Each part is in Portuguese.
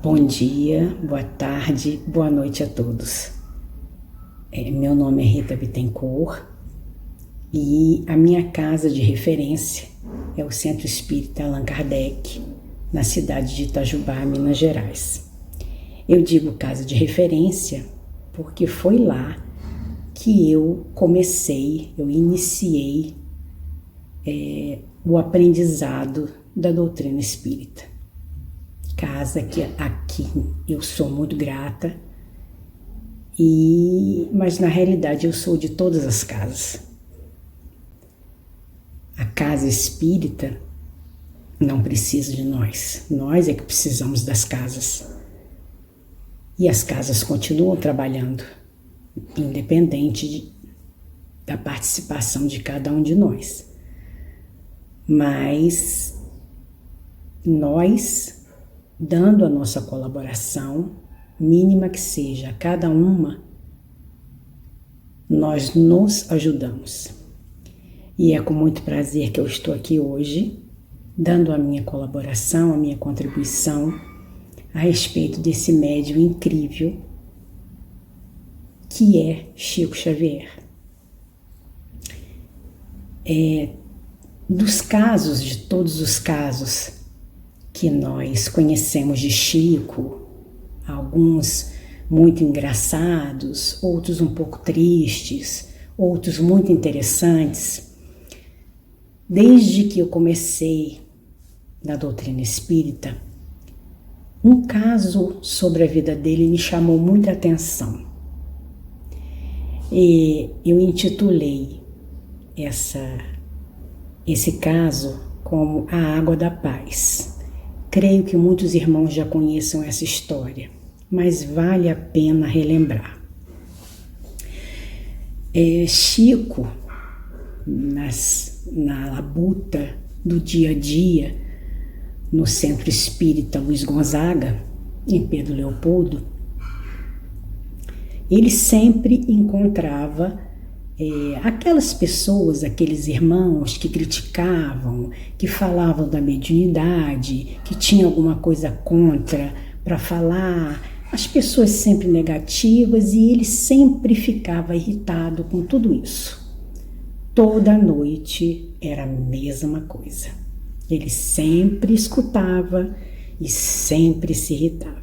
Bom dia, boa tarde, boa noite a todos. Meu nome é Rita Bittencourt e a minha casa de referência é o Centro Espírita Allan Kardec, na cidade de Itajubá, Minas Gerais. Eu digo casa de referência porque foi lá que eu iniciei o aprendizado da doutrina espírita. Casa que aqui eu sou muito grata, mas na realidade eu sou de todas as casas. A casa espírita não precisa de nós é que precisamos das casas. E as casas continuam trabalhando, independente da participação de cada um de nós. Mas nós, dando a nossa colaboração, mínima que seja, cada uma, nós nos ajudamos. E é com muito prazer que eu estou aqui hoje, dando a minha colaboração, a minha contribuição a respeito desse médium incrível que é Chico Xavier. De todos os casos que nós conhecemos de Chico, alguns muito engraçados, outros um pouco tristes, outros muito interessantes. Desde que eu comecei na doutrina espírita, um caso sobre a vida dele me chamou muita atenção. E eu intitulei esse caso como A Água da Paz. Creio que muitos irmãos já conheçam essa história, mas vale a pena relembrar. Chico, na labuta do dia a dia, no Centro Espírita Luiz Gonzaga, em Pedro Leopoldo, ele sempre encontrava aquelas pessoas, aqueles irmãos que criticavam, que falavam da mediunidade, que tinham alguma coisa contra para falar, as pessoas sempre negativas, e ele sempre ficava irritado com tudo isso. Toda noite era a mesma coisa. Ele sempre escutava e sempre se irritava.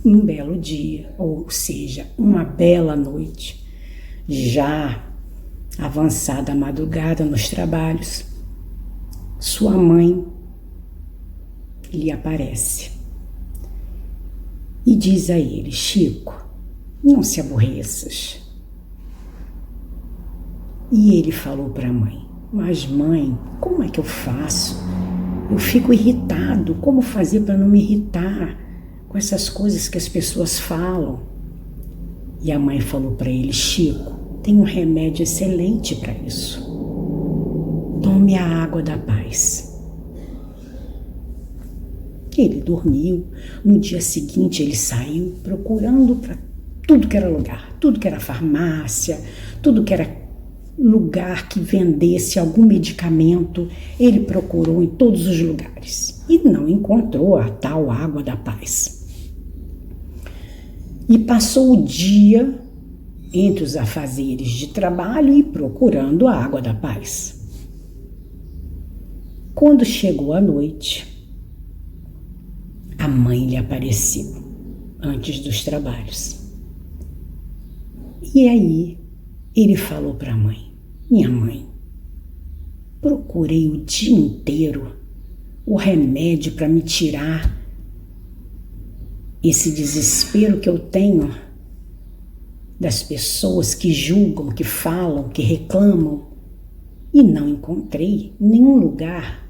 Um belo dia, ou seja, uma bela noite, já avançada a madrugada nos trabalhos, sua mãe lhe aparece e diz a ele: Chico, não se aborreças. E ele falou para a mãe: mas mãe, como é que eu faço? Eu fico irritado, como fazer para não me irritar com essas coisas que as pessoas falam? E a mãe falou para ele: Chico, tem um remédio excelente para isso. Tome a água da paz. Ele dormiu. No dia seguinte ele saiu procurando para tudo que era lugar, tudo que era farmácia, tudo que era lugar que vendesse algum medicamento. Ele procurou em todos os lugares e não encontrou a tal água da paz. E passou o dia entre os afazeres de trabalho e procurando a água da paz. Quando chegou a noite, a mãe lhe apareceu antes dos trabalhos. E aí ele falou para a mãe: minha mãe, procurei o dia inteiro o remédio para me tirar esse desespero que eu tenho das pessoas que julgam, que falam, que reclamam, e não encontrei nenhum lugar,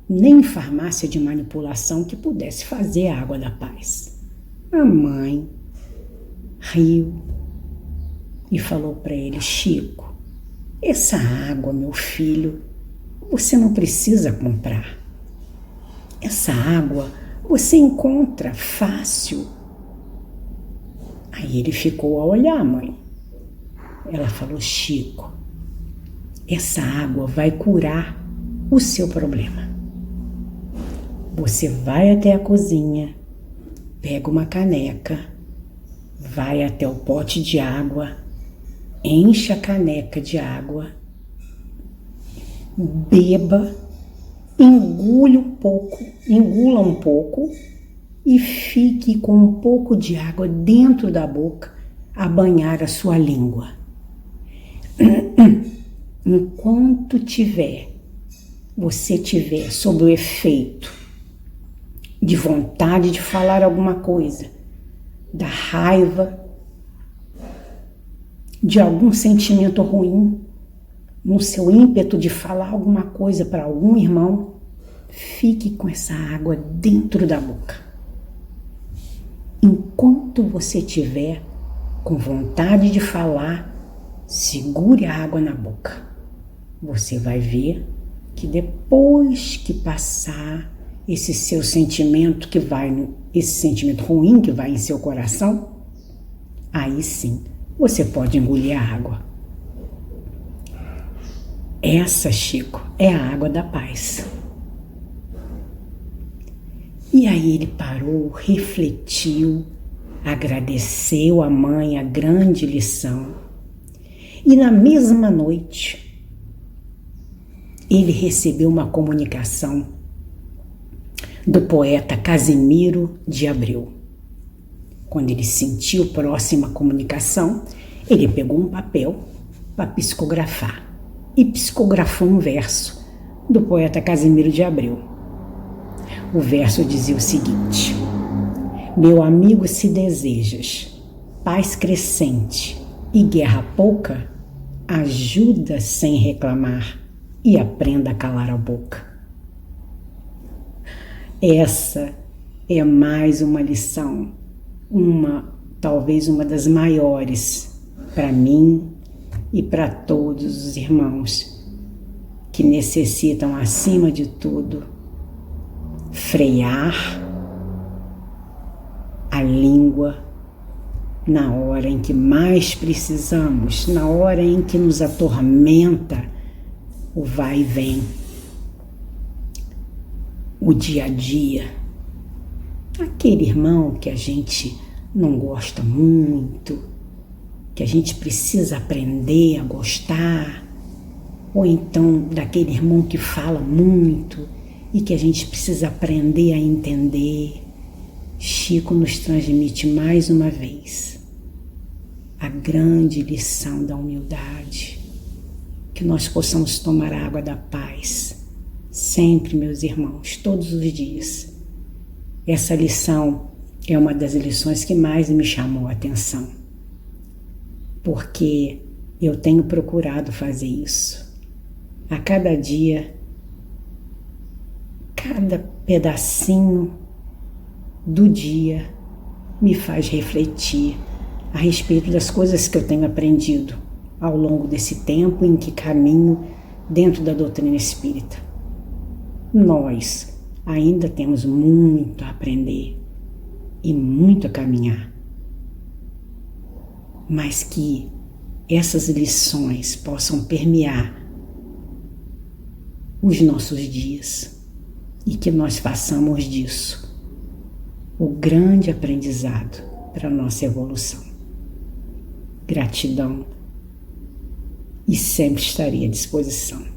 nem farmácia de manipulação que pudesse fazer a água da paz. A mãe riu e falou para ele: Chico, essa água, meu filho, você não precisa comprar. Essa água você encontra fácil. Aí ele ficou a olhar a mãe. Ela falou: Chico, essa água vai curar o seu problema. Você vai até a cozinha pega uma caneca, vai até o pote de água, enche a caneca de água, beba, engula um pouco e fique com um pouco de água dentro da boca a banhar a sua língua. Enquanto você tiver sob o efeito de vontade de falar alguma coisa, da raiva, de algum sentimento ruim, no seu ímpeto de falar alguma coisa para algum irmão, fique com essa água dentro da boca. Enquanto você tiver com vontade de falar, segure a água na boca. Você vai ver que depois que passar esse seu sentimento esse sentimento ruim que vai em seu coração, aí sim você pode engolir a água. Essa, Chico, é a água da paz. E aí ele parou, refletiu, agradeceu à mãe a grande lição. E na mesma noite, ele recebeu uma comunicação do poeta Casimiro de Abreu. Quando ele sentiu próxima a comunicação, ele pegou um papel para psicografar e psicografou um verso do poeta Casimiro de Abreu. O verso dizia o seguinte: meu amigo, se desejas paz crescente e guerra pouca, ajuda sem reclamar e aprenda a calar a boca. Essa é mais uma lição, talvez uma das maiores para mim e para todos os irmãos que necessitam, acima de tudo, frear a língua na hora em que mais precisamos, na hora em que nos atormenta o vai e vem, o dia a dia. Aquele irmão que a gente não gosta muito, que a gente precisa aprender a gostar, ou então daquele irmão que fala muito e que a gente precisa aprender a entender. Chico nos transmite mais uma vez a grande lição da humildade, que nós possamos tomar a água da paz, sempre, meus irmãos, todos os dias. Essa lição é uma das lições que mais me chamou a atenção, porque eu tenho procurado fazer isso. A cada dia, cada pedacinho do dia me faz refletir a respeito das coisas que eu tenho aprendido ao longo desse tempo em que caminho dentro da doutrina espírita. Nós ainda temos muito a aprender e muito a caminhar, mas que essas lições possam permear os nossos dias e que nós façamos disso o grande aprendizado para a nossa evolução. Gratidão e sempre estarei à disposição.